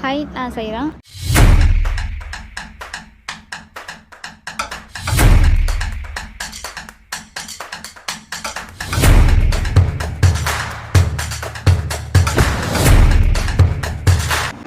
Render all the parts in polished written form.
Hi, நான் சைரா.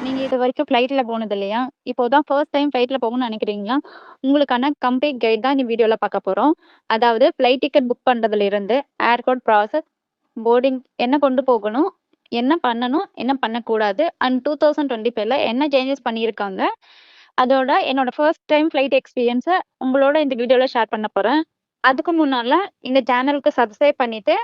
நீங்க இதுவரைக்கும் ஃப்ளைட்ல போனது இல்லையா? இப்போ தான் ஃபர்ஸ்ட் டைம் ஃப்ளைட்ல போகணும்னு நினைக்கிறீங்களா? உங்களுக்கான கம்ப்ளீட் கைட் தான் இந்த வீடியோல பார்க்க போறோம். அதாவது ஃப்ளைட் டிக்கெட் புக் பண்றதுலருந்து, ஏர்போர்ட் ப்ராசஸ், போர்டிங் என்ன கொண்டு போகணும், என்ன பண்ணணும், என்ன பண்ணக்கூடாது அண்ட் 2025ல என்ன சேஞ்சஸ் பண்ணியிருக்காங்க. அதோட என்னோட ஃபர்ஸ்ட் டைம் ஃப்ளைட் எக்ஸ்பீரியன்ஸ உங்களோட இந்த வீடியோல ஷேர் பண்ண போறேன். அதுக்கு முன்னால இந்த சேனலுக்கு சப்ஸ்கிரைப் பண்ணிட்டு,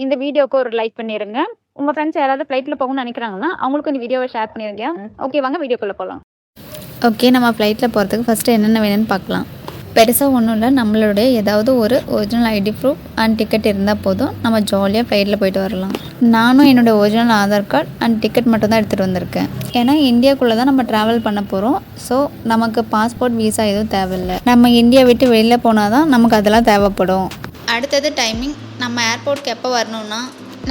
இந்த வீடியோக்கு ஒரு லைக் பண்ணிருங்க. உங்க ஃப்ரெண்ட்ஸ் யாராவது ஃப்ளைட்ல போகணும்னு நினைக்கிறாங்கன்னா, அவங்களுக்கும் இந்த வீடியோவை ஷேர் பண்ணிருங்க. ஓகே, வாங்க வீடியோக்குள்ள போலாம். ஓகே, நம்ம ஃப்ளைட்டில் போகிறதுக்கு ஃபஸ்ட்டு என்னென்ன வேணும்னு பார்க்கலாம். பெருசாக ஒன்றும் இல்லை, நம்மளுடைய ஏதாவது ஒரு original ID proof and ticket இருந்தால் போதும், நம்ம ஜாலியாக ஃப்ளைட்டில் போயிட்டு வரலாம். நானும் என்னோடய original Aadhaar card and ticket மட்டும் தான் எடுத்துகிட்டு வந்திருக்கேன். ஏன்னா இந்தியாக்குள்ளே தான் நம்ம ட்ராவல் பண்ண போகிறோம். ஸோ நமக்கு பாஸ்போர்ட் வீசா எதுவும் தேவையில்லை. நம்ம இந்தியா விட்டு வெளியில் போனால் தான் நமக்கு அதெல்லாம் தேவைப்படும். அடுத்தது டைமிங். நம்ம ஏர்போர்ட்டுக்கு எப்போ வரணும்னா,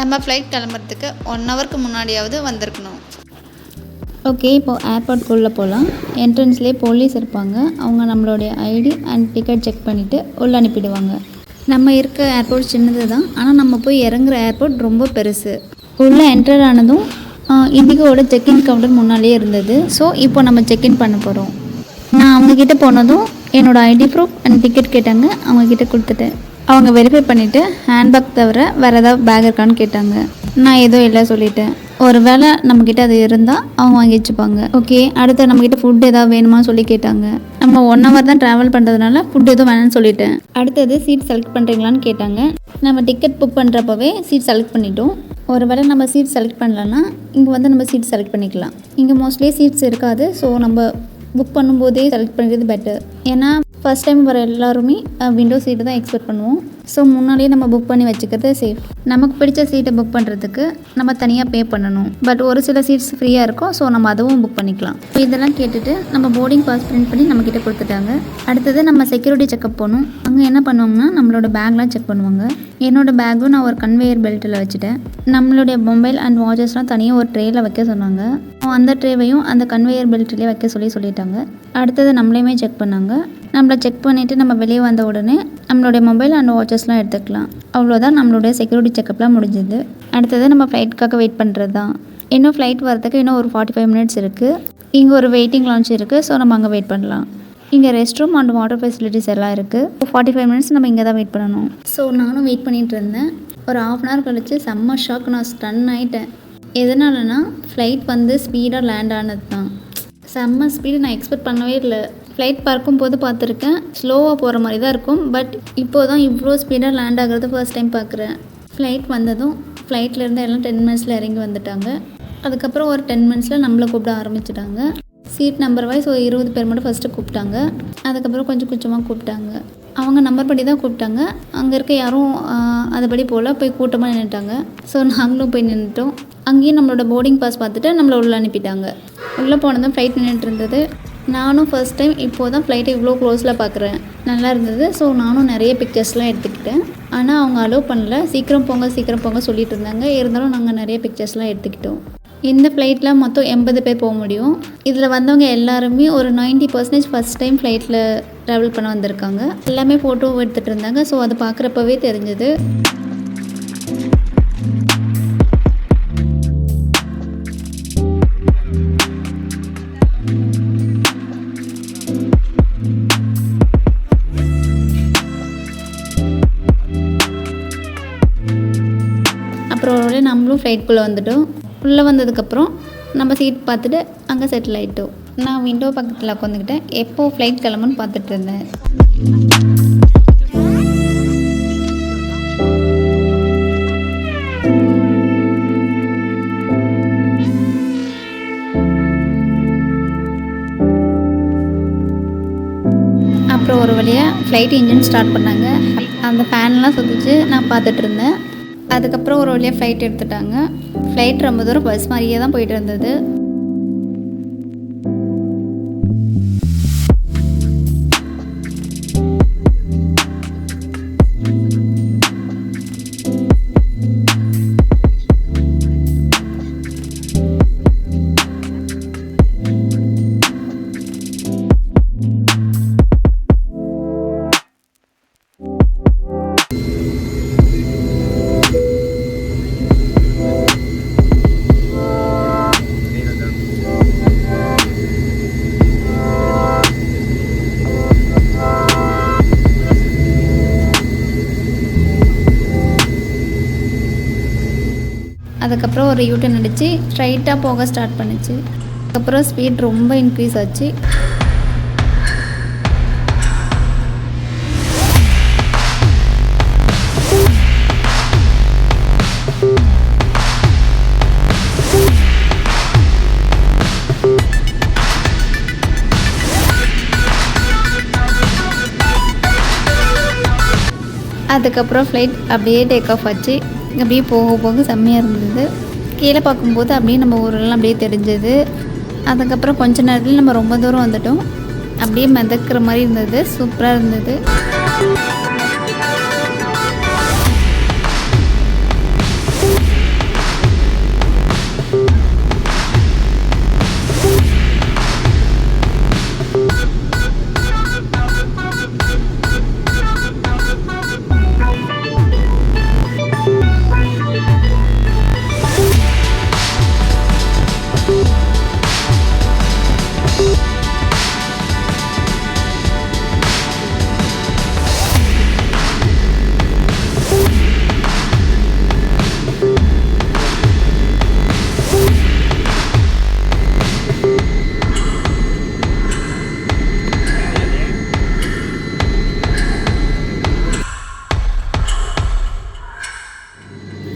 நம்ம ஃப்ளைட் கிளம்புறதுக்கு 1 ஹவருக்கு முன்னாடியாவது வந்திருக்கணும். ஓகே, இப்போது ஏர்போர்ட்குள்ளே போகலாம். என்ட்ரன்ஸ்லேயே போலீஸ் இருப்பாங்க. அவங்க நம்மளுடைய ஐடி அண்ட் டிக்கெட் செக் பண்ணிவிட்டு உள்ளே அனுப்பிடுவாங்க. நம்ம இருக்க ஏர்போர்ட் சின்னது தான், ஆனால் நம்ம போய் இறங்குற ஏர்போர்ட் ரொம்ப பெருசு. உள்ளே என்டர் ஆனதும் இண்டிகோவோட செக்இன் கவுண்டர் முன்னாலே இருந்தது. ஸோ இப்போ நம்ம செக்இன் பண்ண போகிறோம். நான் அவங்கக்கிட்ட போனதும் என்னோடய ஐடி ப்ரூஃப் அண்ட் டிக்கெட் கேட்டாங்க. அவங்கக்கிட்ட கொடுத்துட்டேன். அவங்க வெரிஃபை பண்ணிவிட்டு ஹேண்ட்பேக் தவிர வேறு ஏதாவது பேக் இருக்கான்னு கேட்டாங்க. நான் எதுவும் இல்லை சொல்லிட்டேன். ஒரு வேளை நம்மக்கிட்ட அது இருந்தால் அவங்க வாங்கி வச்சுப்பாங்க. ஓகே, அடுத்து நம்மக்கிட்ட ஃபுட் ஏதாவது வேணுமா சொல்லி கேட்டாங்க. நம்ம 1 ஹவர் தான் ட்ராவல் பண்ணுறதுனால ஃபுட் எதுவும் வேணும்னு சொல்லிட்டேன். அடுத்தது சீட் செலக்ட் பண்ணுறீங்களான்னு கேட்டாங்க. நம்ம டிக்கெட் புக் பண்ணுறப்பவே சீட் செலக்ட் பண்ணிட்டோம். ஒரு வேளை நம்ம சீட் செலக்ட் பண்ணலன்னா இங்கே வந்து நம்ம சீட் செலக்ட் பண்ணிக்கலாம். இங்கே மோஸ்ட்லி சீட்ஸ் இருக்காது. ஸோ நம்ம புக் பண்ணும்போதே செலக்ட் பண்ணுறது பெட்டர். ஏன்னா ஃபஸ்ட் டைம் வர எல்லாருமே விண்டோ சீட்டு தான் எக்ஸ்பெக்ட் பண்ணுவோம். ஸோ முன்னாடியே நம்ம புக் பண்ணி வச்சுக்கிறது சேஃப். நமக்கு பிடிச்ச சீட்டை புக் பண்ணுறதுக்கு நம்ம தனியாக பே பண்ணணும். பட் ஒரு சில சீட்ஸ் ஃப்ரீயாக இருக்கும். ஸோ நம்ம அதுவும் புக் பண்ணிக்கலாம். இதெல்லாம் கேட்டுட்டு நம்ம போர்டிங் பாஸ் பிரிண்ட் பண்ணி நம்மக்கிட்ட கொடுத்துட்டாங்க. அடுத்தது நம்ம செக்யூரிட்டி செக்அப் போகணும். அங்கே என்ன பண்ணுவாங்கன்னா நம்மளோட பேக்லாம் செக் பண்ணுவாங்க. என்னோடய பேக்கும் நான் ஒரு கன்வேயர் பெல்ட்டில் வச்சுட்டேன். நம்மளுடைய மொபைல் அண்ட் வாட்சஸ்லாம் தனியாக ஒரு ட்ரேயில் வைக்க சொன்னாங்க. அந்த ட்ரேவையும் அந்த கன்வேயர் பெல்ட்லேயே வைக்க சொல்லிட்டாங்க. அடுத்தது நம்மளையுமே செக் பண்ணாங்க. நம்மளை செக் பண்ணிவிட்டு நம்ம வெளியே வந்த உடனே நம்மளுடைய மொபைல் அண்ட் வாட்சஸ்லாம் எடுத்துக்கலாம். அவ்வளோதான், நம்மளுடைய செக்யூரிட்டி செக்கப்லாம் முடிஞ்சுது. அடுத்தது நம்ம ஃப்ளைட்டுக்காக வெயிட் பண்ணுறது தான். இன்னும் ஃப்ளைட் வரதுக்கு இன்னும் ஒரு 45 மினிட்ஸ் இருக்குது. இங்கே ஒரு வெயிட்டிங் லான்ச் இருக்குது. ஸோ நம்ம அங்கே வெயிட் பண்ணலாம். இங்கே rest room and water facilities எல்லாம் இருக்குது. 45 மினிட்ஸ் நம்ம இங்கே தான் வெயிட் பண்ணணும். ஸோ நானும் வெயிட் பண்ணிகிட்டு இருந்தேன். ஒரு 1/2 hour கழிச்சு செம்ம ஷாக். நான் ஸ்டன் ஆகிட்டேன். எதனாலனா ஃப்ளைட் வந்து ஸ்பீடாக லேண்ட் ஆனது தான். செம்ம ஸ்பீடு, நான் எக்ஸ்பெக்ட் பண்ணவே இல்லை. ஃப்ளைட் பார்க்கும்போது பார்த்துருக்கேன், ஸ்லோவாக போகிற மாதிரி தான் இருக்கும். பட் இப்போ தான் இவ்வளோ ஸ்பீடாக லேண்ட் ஆகிறது ஃபர்ஸ்ட் டைம் பார்க்குறேன். ஃப்ளைட் வந்ததும் ஃப்ளைட்லேருந்து எல்லாம் 10 மினிட்ஸில் இறங்கி வந்துட்டாங்க. அதுக்கப்புறம் ஒரு 10 மினிட்ஸில் நம்மளை கூப்பிட ஆரம்பிச்சிட்டாங்க. சீட் நம்பர் வைஸ் ஒரு 20 பேர் மட்டும் ஃபஸ்ட்டு கூப்பிட்டாங்க. அதுக்கப்புறம் கொஞ்சம் கொஞ்சமாக கூப்பிட்டாங்க. அவங்க நம்பர் படி தான் கூப்பிட்டாங்க. அங்கே இருக்க யாரும் அதுபடி போய் கூட்டமாக நின்றுட்டாங்க. ஸோ நாங்களும் போய் நின்றுட்டோம். அங்கேயும் நம்மளோட போர்டிங் பாஸ் பார்த்துட்டு நம்மளை உள்ளே அனுப்பிட்டாங்க. உள்ளே போனதும் ஃப்ளைட் நின்றுட்டு இருந்தது. நானும் ஃபர்ஸ்ட் டைம் இப்போது தான் ஃப்ளைட்டை இவ்வளோ க்ளோஸில் பார்க்குறேன். நல்லா இருந்தது. ஸோ நானும் நிறைய பிக்சர்ஸ்லாம் எடுத்துக்கிட்டேன். ஆனால் அவங்க அலோவ் பண்ணல. சீக்கிரம் போங்க சொல்லிட்டு இருந்தாங்க. இருந்தாலும் நாங்கள் நிறைய பிக்சர்ஸ்லாம் எடுத்துக்கிட்டோம். இந்த ஃப்ளைட்டில் மொத்தம் 80 பேர் போக முடியும். இதில் வந்தவங்க எல்லாருமே ஒரு 90% ஃபஸ்ட் டைம் ஃப்ளைட்டில் ட்ராவல் பண்ண வந்திருக்காங்க. எல்லாமே ஃபோட்டோ எடுத்துகிட்டு இருந்தாங்க. ஸோ அது பார்க்குறப்பவே தெரிஞ்சது. அப்புறம் நம்மளும் ஃப்ளைட்குள்ளே வந்துட்டோம். உள்ளே வந்ததுக்கப்புறம் நம்ம சீட் பார்த்துட்டு அங்கே செட்டில் ஆகிட்டோம். நான் விண்டோ பக்கத்தில் உட்காந்துக்கிட்டேன். எப்போது ஃப்ளைட் கிளம்புன்னு பார்த்துட்டு இருந்தேன். அப்புறம் ஒரு வழியாக ஃப்ளைட் இன்ஜின் ஸ்டார்ட் பண்ணாங்க. அந்த ஃபேன்லாம் சுற்றிச்சு. நான் பார்த்துட்டு இருந்தேன். அதுக்கப்புறம் ஒரு வழியாக ஃப்ளைட் எடுத்துட்டாங்க. ஃப்ளைட் ரொம்ப தூரம் பஸ் மாதிரியே தான் போயிட்டு இருந்தது. அதுக்கப்புறம் ஒரு யூட்டன் அடித்து ஸ்ட்ரைட்டாக போக ஸ்டார்ட் பண்ணிச்சு. அதுக்கப்புறம் ஸ்பீட் ரொம்ப இன்க்ரீஸ் ஆச்சு. அதுக்கப்புறம் ஃப்ளைட் அப்படியே டேக் ஆஃப் ஆச்சு. அப்படியே போக போக செம்மையாக இருந்தது. கீழே பார்க்கும்போது அப்படியே நம்ம ஊரெல்லாம் அப்படியே தெரிஞ்சது. அதுக்கப்புறம் கொஞ்ச நேரத்தில் நம்ம ரொம்ப தூரம் வந்துட்டோம். அப்படியே மிதக்கிற மாதிரி இருந்தது. சூப்பராக இருந்தது.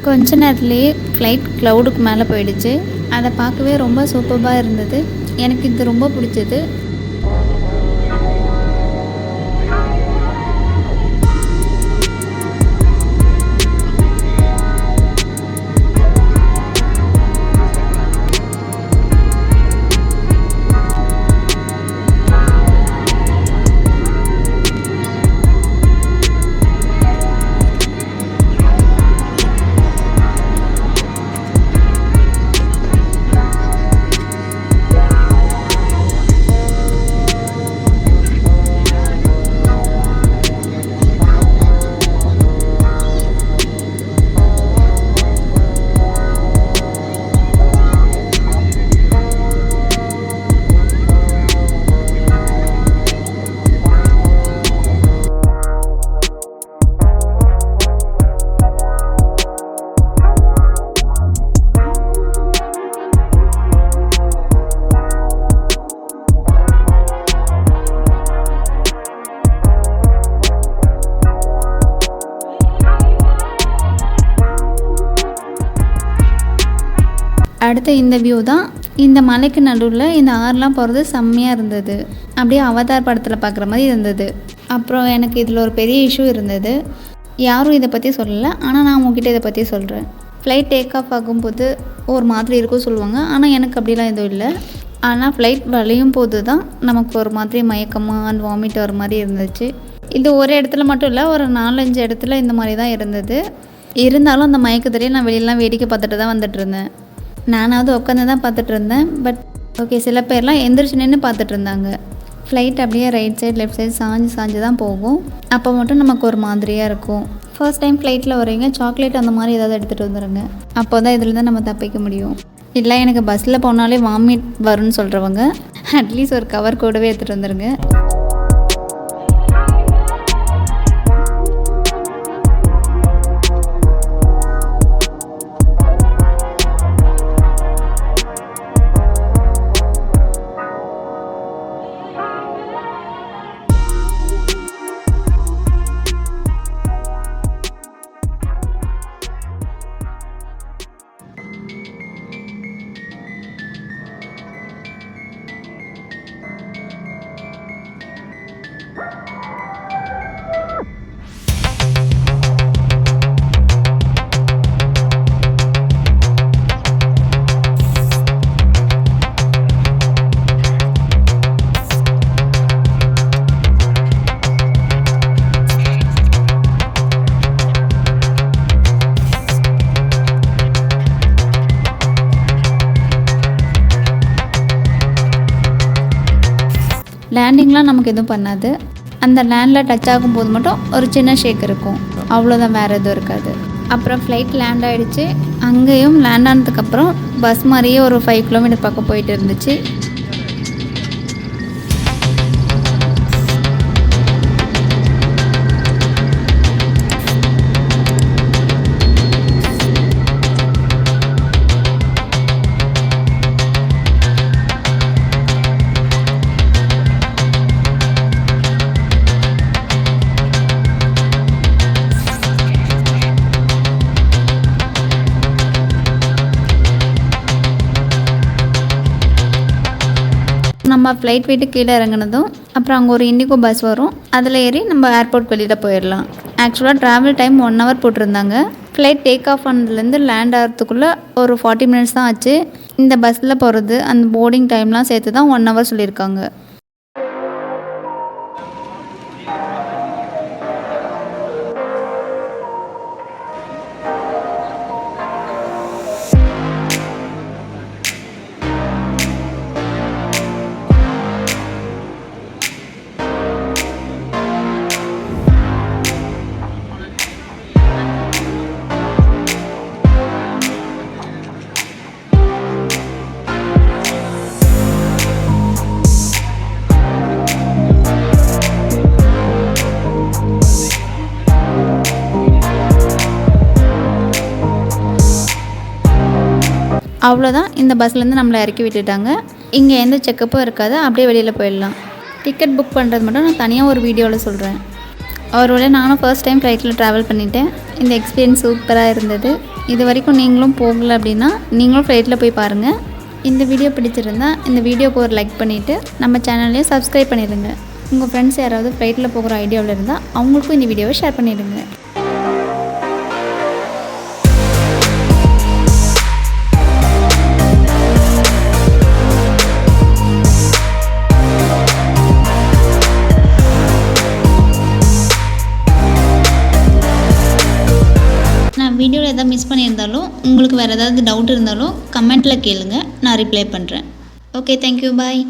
கொஞ்ச நேரத்துலேயே ஃப்ளைட் க்ளவுடுக்கு மேலே போயிடுச்சு. அதை பார்க்கவே ரொம்ப சூப்பராக இருந்தது. எனக்கு இது ரொம்ப பிடிச்சது. அடுத்த இந்த வியூ தான். இந்த மலைக்கு நடுவில் இந்த ஆறுலாம் போகிறது செம்மையாக இருந்தது. அப்படியே அவதார் படத்தில் பார்க்குற மாதிரி இருந்தது. அப்புறம் எனக்கு இதில் ஒரு பெரிய இஷ்யூ இருந்தது. யாரும் இதை பற்றி சொல்லலை, ஆனால் நான் உங்ககிட்ட இதை பற்றி சொல்கிறேன். ஃப்ளைட் டேக் ஆஃப் ஆகும்போது ஒரு மாதிரி இருக்கும் சொல்லுவாங்க, ஆனால் எனக்கு அப்படிலாம் எதுவும் இல்லை. ஆனால் ஃப்ளைட் வளையும் போது தான் நமக்கு ஒரு மாதிரி மயக்கமாக அண்ட் வாமிட் வர மாதிரி இருந்துச்சு. இது ஒரு இடத்துல மட்டும் இல்லை, ஒரு 4-5 இடத்துல இந்த மாதிரி தான் இருந்தது. இருந்தாலும் அந்த மயக்கத்திலே நான் வெளியெல்லாம் வேடிக்கை பார்த்துட்டு தான் வந்துட்டு இருந்தேன். நானாவது உட்காந்து தான் பார்த்துட்டு இருந்தேன். பட் ஓகே, சில பேர்லாம் எந்திரிச்சு நின்று பார்த்துட்டு இருந்தாங்க. ஃப்ளைட் அப்படியே ரைட் சைடு லெஃப்ட் சைடு சாஞ்சு தான் போகும். அப்போ மட்டும் நமக்கு ஒரு மாதிரியாக இருக்கும். ஃபர்ஸ்ட் டைம் ஃப்ளைட்டில் வரீங்க, சாக்லேட் அந்த மாதிரி ஏதாவது எடுத்துகிட்டு வந்துடுங்க. அப்போ தான் இதில் தான் நம்ம தப்பிக்க முடியும். இல்லை எனக்கு பஸ்ஸில் போனாலே வாமிட் வரும்னு சொல்கிறவங்க அட்லீஸ்ட் ஒரு கவர் கூடவே எடுத்துகிட்டு வந்துடுங்க. லேண்டிங்லாம் நமக்கு எதுவும் பண்ணாது. அந்த லேண்டில் டச் ஆகும்போது மட்டும் ஒரு சின்ன ஷேக் இருக்கும், அவ்வளோதான், வேறு எதுவும் இருக்காது. அப்புறம் ஃப்ளைட் லேண்ட் ஆகிடுச்சு. அங்கேயும் லேண்ட் ஆனதுக்கப்புறம் பஸ் மாதிரியே ஒரு 5 கிலோமீட்டர் பக்கம் போயிட்டு இருந்துச்சு. நம்ம ஃப்ளைட் விட்டு கீழே இறங்குனதும் அப்புறம் அங்கே ஒரு இண்டிகோ பஸ் வரும், அதில் ஏறி நம்ம ஏர்போர்ட் வெளியில் போயிடலாம். ஆக்சுவலாக ட்ராவல் டைம் 1 hour போட்டிருந்தாங்க. ஃப்ளைட் டேக் ஆஃப் ஆனதுலேருந்து லேண்ட் ஆகிறதுக்குள்ளே ஒரு 40 minutes தான் ஆச்சு. இந்த பஸ்ஸில் போகிறது அந்த போர்டிங் டைம்லாம் சேர்த்து தான் 1 hour சொல்லியிருக்காங்க. அவ்வளோதான், இந்த பஸ்லேருந்து நம்மளை இறக்கி விட்டுட்டாங்க. இங்கே எந்த செக்கப்பும் இருக்காது, அப்படியே வெளியில் போயிடலாம். டிக்கெட் புக் பண்ணுறது மட்டும் நான் தனியாக ஒரு வீடியோவில் சொல்கிறேன். ஒருவேளை நானும் ஃபர்ஸ்ட் டைம் ஃப்ளைட்டில் ட்ராவல் பண்ணிவிட்டேன். இந்த எக்ஸ்பீரியன்ஸ் சூப்பராக இருந்தது. இது வரைக்கும் நீங்களும் போகலை அப்படின்னா நீங்களும் ஃப்ளைட்டில் போய் பாருங்கள். இந்த வீடியோ பிடிச்சிருந்தா இந்த வீடியோக்கு ஒரு லைக் பண்ணிவிட்டு நம்ம சேனல்லையும் சப்ஸ்கிரைப் பண்ணிடுங்க. உங்கள் ஃப்ரெண்ட்ஸ் யாராவது ஃப்ளைட்டில் போகிற ஐடியாவில் இருந்தால் அவங்களுக்கும் இந்த வீடியோவை ஷேர் பண்ணிவிடுங்க. நான் வீடியோவில் எதாவது மிஸ் பண்ணியிருந்தாலும் உங்களுக்கு வேறு ஏதாவது டவுட் இருந்தாலும் கமெண்ட்டில் கேளுங்க, நான் ரிப்ளை பண்ணுறேன். ஓகே, தேங்க்யூ, பாய்.